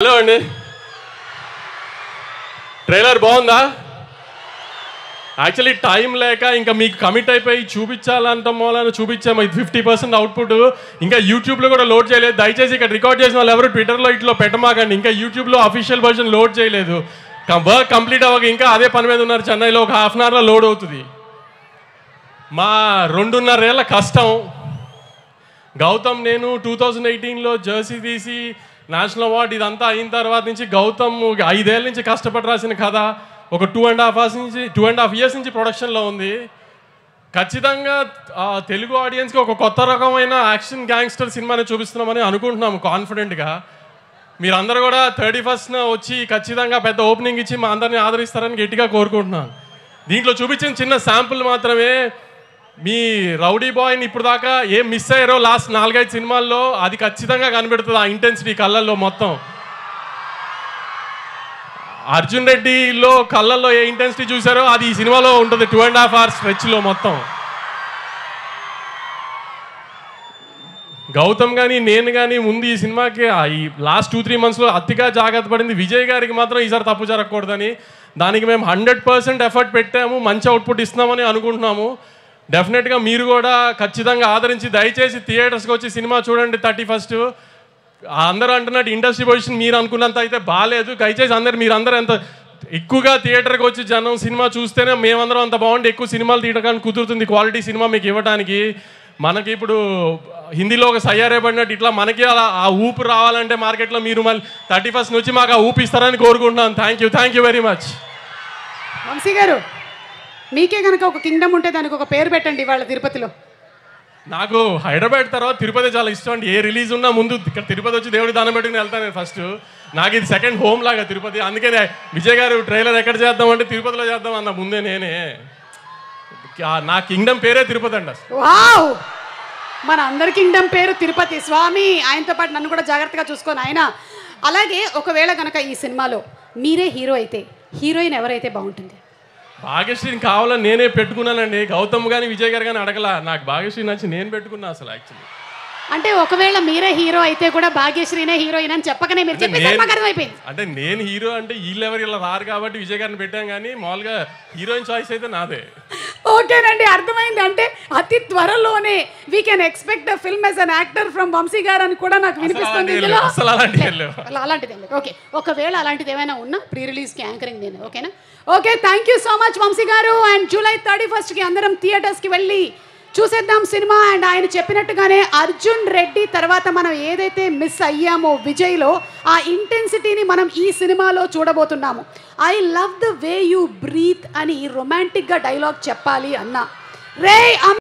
Hello అండి, trailer బాగుందా? Actually time లేక ఇంకా మీకు కమిట్ అయిపోయి చూపించాలంట మూలాన్ని చూపించాము. ఇది 50% అవుట్పుట్. ఇంకా యూట్యూబ్లో కూడా లోడ్ చేయలేదు. దయచేసి ఇక్కడ రికార్డ్ చేసిన వాళ్ళు ఎవరు ట్విట్టర్లో ఇట్లా పెట్టమాకండి. ఇంకా యూట్యూబ్లో అఫీషియల్ వర్షన్ లోడ్ చేయలేదు. వర్క్ కంప్లీట్ అవ్వక ఇంకా అదే పని మీద ఉన్నారు. చెన్నైలో ఒక హాఫ్ అన్ అవర్లో లోడ్ అవుతుంది. మా 2.5 ఏళ్ల కష్టం. గౌతమ్ నేను 2018లో జెర్సీ తీసి నేషనల్ అవార్డు ఇదంతా అయిన తర్వాత నుంచి గౌతమ్ 5 ఏళ్ళ నుంచి కష్టపడి రాసిన కథ ఒక 2.5 years నుంచి ప్రొడక్షన్లో ఉంది. ఖచ్చితంగా తెలుగు ఆడియన్స్కి ఒక కొత్త రకమైన యాక్షన్ గ్యాంగ్స్టర్ సినిమాని చూపిస్తున్నామని అనుకుంటున్నాము కాన్ఫిడెంట్గా. మీరందరూ కూడా 31st వచ్చి ఖచ్చితంగా పెద్ద ఓపెనింగ్ ఇచ్చి మా అందరినీ ఆదరిస్తారని గట్టిగా కోరుకుంటున్నాను. దీంట్లో చూపించిన చిన్న శాంపుల్ మాత్రమే. మీ రౌడీ బాయ్ని ఇప్పుడు దాకా ఏం మిస్ అయ్యారో లాస్ట్ 4-5 సినిమాల్లో అది ఖచ్చితంగా కనిపెడుతుంది. ఆ ఇంటెన్సిటీ కళ్ళల్లో మొత్తం. అర్జున్ రెడ్డిలో కళ్ళల్లో ఏ ఇంటెన్సిటీ చూసారో అది ఈ సినిమాలో ఉంటుంది. 2.5 hours స్ట్రెచ్లో మొత్తం. గౌతమ్ కానీ నేను కానీ ముందు ఈ సినిమాకి ఈ లాస్ట్ 2-3 monthsలో అతిగా జాగ్రత్త పడింది. విజయ్ గారికి మాత్రం ఈసారి తప్పు జరగకూడదని. దానికి మేము 100% ఎఫర్ట్ పెట్టాము. మంచి అవుట్పుట్ ఇస్తున్నామని అనుకుంటున్నాము. డెఫినెట్గా మీరు కూడా ఖచ్చితంగా ఆదరించి దయచేసి థియేటర్స్కి వచ్చి సినిమా చూడండి 31st. అందరూ అంటున్నట్టు ఇండస్ట్రీ పొజిషన్ మీరు అనుకున్నంత అయితే బాగాలేదు. దయచేసి మీరందరూ ఎంత ఎక్కువగా థియేటర్కి వచ్చి జనం సినిమా చూస్తేనే మేమందరం అంత బాగుండి ఎక్కువ సినిమాలు తీయడానికి కుదురుతుంది. క్వాలిటీ సినిమా మీకు ఇవ్వడానికి. మనకి ఇప్పుడు హిందీలో ఒక సయ్యారే పడినట్టు ఇట్లా మనకి అలా ఆ ఊపు రావాలంటే మార్కెట్లో మీరు మళ్ళీ 31st నుంచి మాకు ఆ ఊపు ఇస్తారని కోరుకుంటున్నాను. Thank you very much. Vamsi గారు, మీకే కనుక ఒక కింగ్డమ్ ఉంటే దానికి ఒక పేరు పెట్టండి ఇవాళ తిరుపతిలో. నాకు హైదరాబాద్ తర్వాత తిరుపతి చాలా ఇష్టం అండి. ఏ రిలీజ్ ఉన్నా ముందు ఇక్కడ తిరుపతి వచ్చి దేవుడి దానం పెట్టుకుని వెళ్తాను నేను ఫస్ట్. నాకు ఇది సెకండ్ హోమ్ లాగా తిరుపతి. అందుకే విజయ్ గారు ట్రైలర్ ఎక్కడ చేద్దాం అంటే తిరుపతిలో చేద్దాం అన్న ముందే నేనే. నా కింగ్డమ్ పేరే తిరుపతి అండి. వావ్, మన అందరి కింగ్డమ్ పేరు తిరుపతి. స్వామి ఆయనతో పాటు నన్ను కూడా జాగ్రత్తగా చూసుకొని ఆయన. అలాగే ఒకవేళ కనుక ఈ సినిమాలో మీరే హీరో అయితే హీరోయిన్ ఎవరైతే బాగుంటుంది? భాగ్యశ్రీని కావాలని నేనే పెట్టుకున్నానండి. గౌతమ్ కానీ విజయ్ గారు కానీ అడగలా. నాకు భాగ్యశ్రీ నచ్చి నేను పెట్టుకున్నా అసలు. యాక్చువల్లీ అంటే ఒకవేళ మీరే హీరో అయితే కూడా భాగ్యశ్రీనే హీరోయిన్ అని చెప్పకనే మీరు చెప్పేసి అర్థమైపోయింది. అంటే నేను హీరో అంటే వీళ్ళెవరు ఇలా రారు కాబట్టి విజయ్ గారిని పెట్టాం. కానీ మామూలుగా హీరోయిన్ చాయిస్ అయితే నాదే. ఓకేనండి, అర్థమైంది. అంటే అతి త్వరలోనే we can expect a film as an actor from Vamsi గారు అని కూడా నాకు వినిపిస్తుంది. అలాంటిది ఓకే. ఒకవేళ అలాంటిది ఏమైనా ఉన్నా ప్రీ రిలీజ్కి యాంకరింగ్ నేను. ఓకేనా? Okay, thank you so much Vamsi గారు. అండ్ July 31st అందరం థియేటర్స్కి వెళ్ళి చూసేద్దాం సినిమా. అండ్ ఆయన చెప్పినట్టుగానే అర్జున్ రెడ్డి తర్వాత మనం ఏదైతే మిస్ అయ్యామో విజయ్లో ఆ ఇంటెన్సిటీని మనం ఈ సినిమాలో చూడబోతున్నాము. I love the way you breath అని రొమాంటిక్గా డైలాగ్ చెప్పాలి అన్న రే